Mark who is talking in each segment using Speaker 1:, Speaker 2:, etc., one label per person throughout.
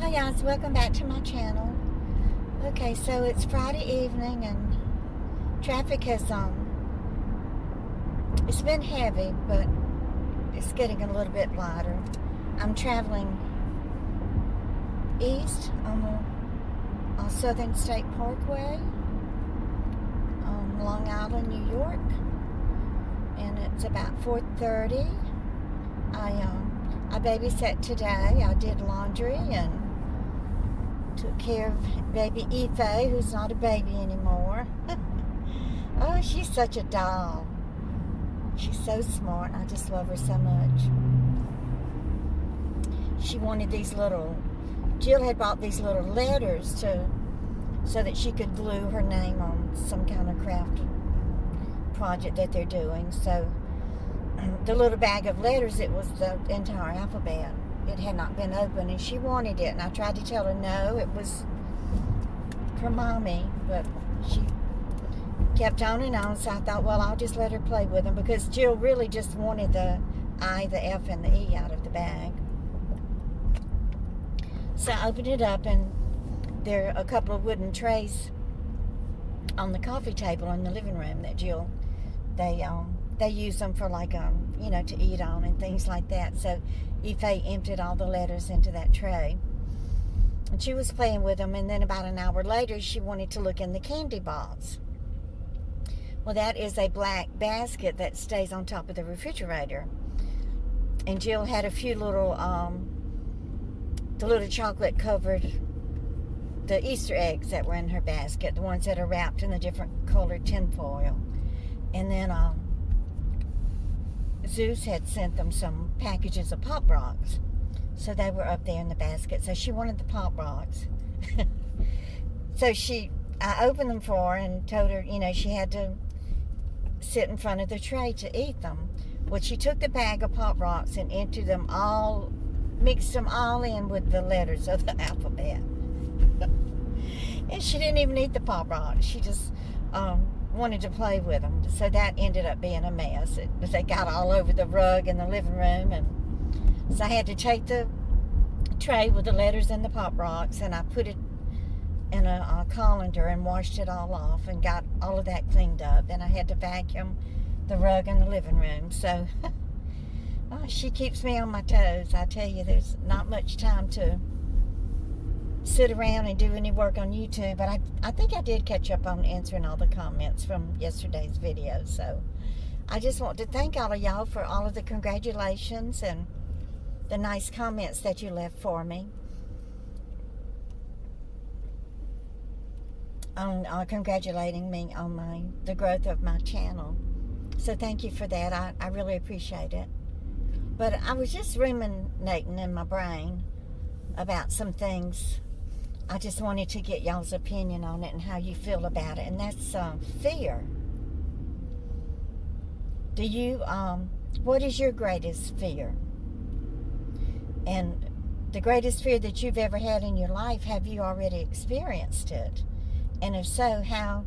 Speaker 1: Hi guys, welcome back to my channel. Okay, so it's Friday evening and traffic has it's been heavy, but it's getting a little bit lighter. I'm traveling east on Southern State Parkway on Long Island, New York, and it's about 4:30. I babysat today. I did laundry and took care of baby Ife, who's not a baby anymore. Oh, she's such a doll. She's so smart. I just love her so much. She wanted these Jill had bought these little letters so that she could glue her name on some kind of craft project that they're doing. So the little bag of letters, it was the entire alphabet. It had not been opened, and she wanted it, and I tried to tell her no, it was for mommy, but she kept on and on. So I thought, well, I'll just let her play with them, because Jill really just wanted the I, the F, and the E out of the bag. So I opened it up, and there are a couple of wooden trays on the coffee table in the living room that Jill, they use them for to eat on and things like that. So Ife emptied all the letters into that tray, and she was playing with them. And then about an hour later, she wanted to look in the candy box. Well, that is a black basket that stays on top of the refrigerator. And Jill had a few the little chocolate covered, the Easter eggs that were in her basket, the ones that are wrapped in the different colored tin foil. And then Zeus had sent them some packages of Pop Rocks. So they were up there in the basket. So she wanted the Pop Rocks. So I opened them for her and told her, she had to sit in front of the tray to eat them. Well, she took the bag of Pop Rocks and emptied them all, mixed them all in with the letters of the alphabet. And she didn't even eat the Pop Rocks. She just wanted to play with them. So that ended up being a mess. They got all over the rug in the living room, and so I had to take the tray with the letters and the Pop Rocks, and I put it in a colander and washed it all off and got all of that cleaned up. Then I had to vacuum the rug in the living room. So she keeps me on my toes. I tell you, there's not much time to sit around and do any work on YouTube, but I think I did catch up on answering all the comments from yesterday's video. So I just want to thank all of y'all for all of the congratulations and the nice comments that you left for me on congratulating me on the growth of my channel. So thank you for that. I really appreciate it. But I was just ruminating in my brain about some things. I just wanted to get y'all's opinion on it and how you feel about it. And that's fear. Do you, what is your greatest fear? And the greatest fear that you've ever had in your life, have you already experienced it? And if so, how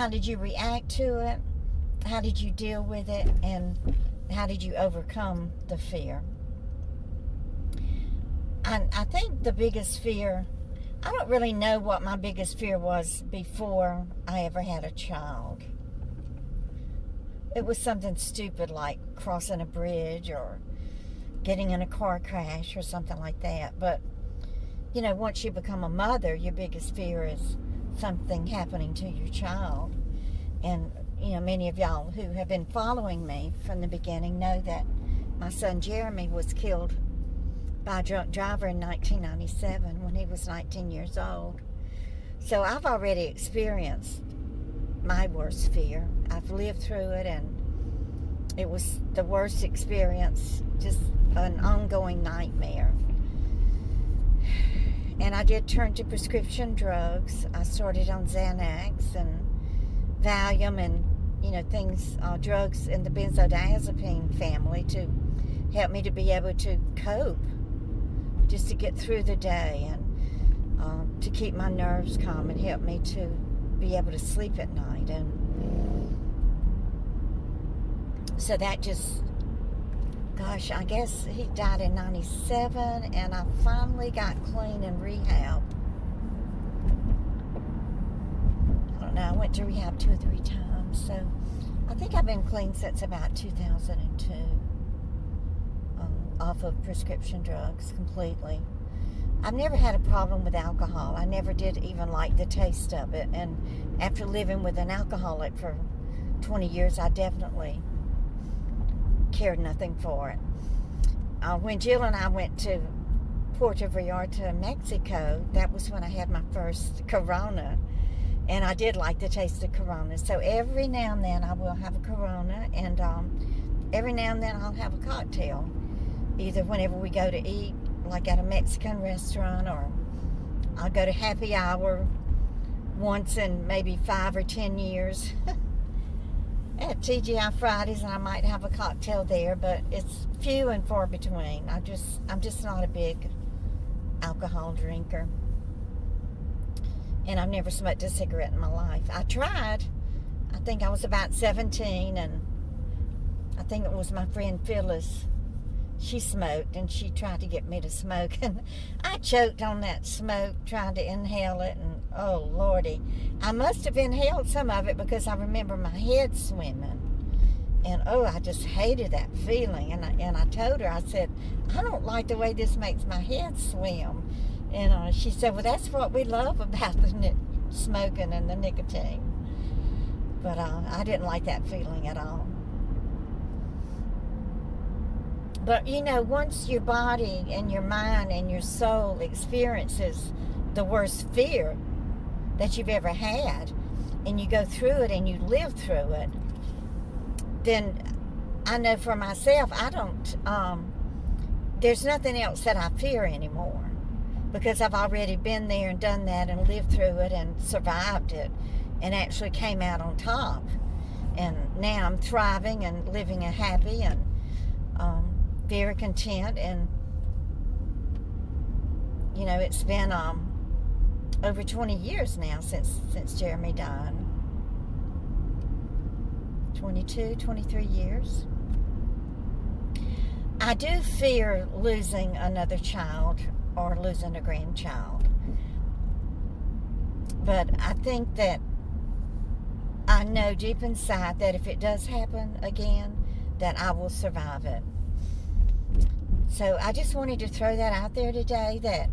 Speaker 1: did you react to it? How did you deal with it? And how did you overcome the fear? I think the biggest fear, I don't really know what my biggest fear was before I ever had a child. It was something stupid like crossing a bridge or getting in a car crash or something like that. But, once you become a mother, your biggest fear is something happening to your child. And, many of y'all who have been following me from the beginning know that my son Jeremy was killed by a drunk driver in 1997 when he was 19 years old. So I've already experienced my worst fear. I've lived through it, and it was the worst experience, just an ongoing nightmare. And I did turn to prescription drugs. I started on Xanax and Valium and, things, drugs in the benzodiazepine family to help me to be able to cope, just to get through the day and to keep my nerves calm and help me to be able to sleep at night. And so that just gosh, I guess he died in 97, and I finally got clean in rehab. I don't know, I went to rehab 2 or 3 times, so I think I've been clean since about 2002, off of prescription drugs completely. I've never had a problem with alcohol. I never did even like the taste of it, and after living with an alcoholic for 20 years, I definitely cared nothing for it. When Jill and I went to Puerto Vallarta, Mexico, that was when I had my first Corona, and I did like the taste of Corona. So every now and then I will have a Corona, and every now and then I'll have a cocktail, either whenever we go to eat, like at a Mexican restaurant, or I'll go to happy hour once in maybe 5 or 10 years at TGI Fridays, and I might have a cocktail there, but it's few and far between. I'm just not a big alcohol drinker, and I've never smoked a cigarette in my life. I tried. I think I was about 17, and I think it was my friend Phyllis. She smoked, and she tried to get me to smoke, and I choked on that smoke trying to inhale it, and oh Lordy, I must have inhaled some of it because I remember my head swimming, and oh, I just hated that feeling. And I told her, I said, I don't like the way this makes my head swim. And she said, well, that's what we love about the smoking and the nicotine. But I didn't like that feeling at all. But, you know, once your body and your mind and your soul experiences the worst fear that you've ever had, and you go through it and you live through it, then I know for myself, there's nothing else that I fear anymore, because I've already been there and done that and lived through it and survived it and actually came out on top. And now I'm thriving and living a happy and very content. And you know, it's been over 20 years now since Jeremy died. 22, 23 years. I do fear losing another child or losing a grandchild, but I think that I know deep inside that if it does happen again, that I will survive it. So I just wanted to throw that out there today, that,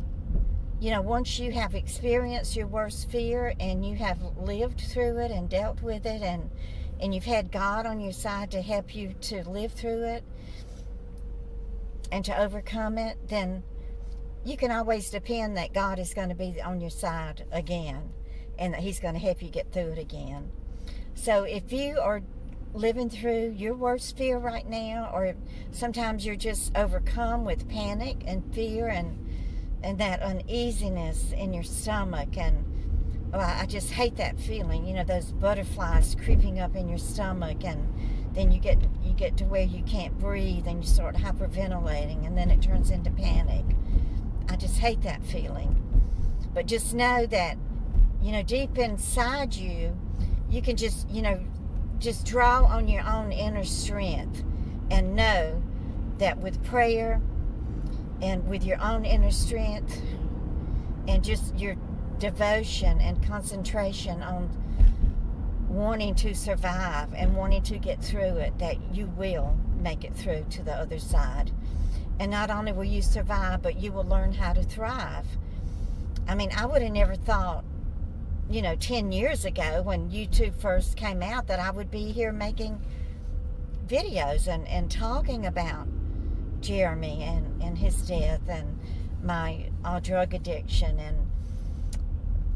Speaker 1: you know, once you have experienced your worst fear and you have lived through it and dealt with it, and you've had God on your side to help you to live through it and to overcome it, then you can always depend that God is going to be on your side again, and that He's going to help you get through it again. So if you are living through your worst fear right now, or sometimes you're just overcome with panic and fear and that uneasiness in your stomach, and I just hate that feeling, you know, those butterflies creeping up in your stomach, and then you get to where you can't breathe and you start hyperventilating, and then it turns into panic. I just hate that feeling. But just know that, you know, deep inside you, you can just, you know, just draw on your own inner strength and know that with prayer and with your own inner strength and just your devotion and concentration on wanting to survive and wanting to get through it, that you will make it through to the other side. And not only will you survive, but you will learn how to thrive. I mean, I would have never thought, you know, 10 years ago when YouTube first came out, that I would be here making videos and talking about Jeremy and his death and my drug addiction and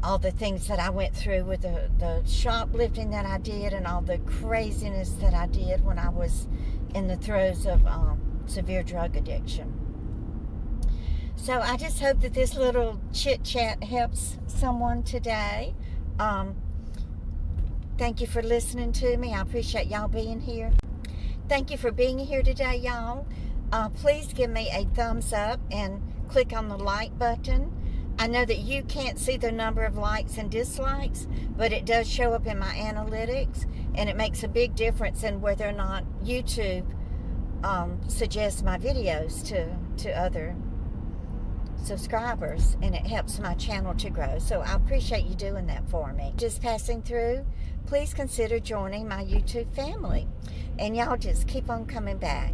Speaker 1: all the things that I went through with the shoplifting that I did and all the craziness that I did when I was in the throes of severe drug addiction. So I just hope that this little chit-chat helps someone today. Thank you for listening to me. I appreciate y'all being here. Thank you for being here today, y'all. Please give me a thumbs up and click on the like button. I know that you can't see the number of likes and dislikes, but it does show up in my analytics, and it makes a big difference in whether or not YouTube suggest my videos to other subscribers, and it helps my channel to grow. So I appreciate you doing that for me. Just passing through, please consider joining my YouTube family, and y'all just keep on coming back.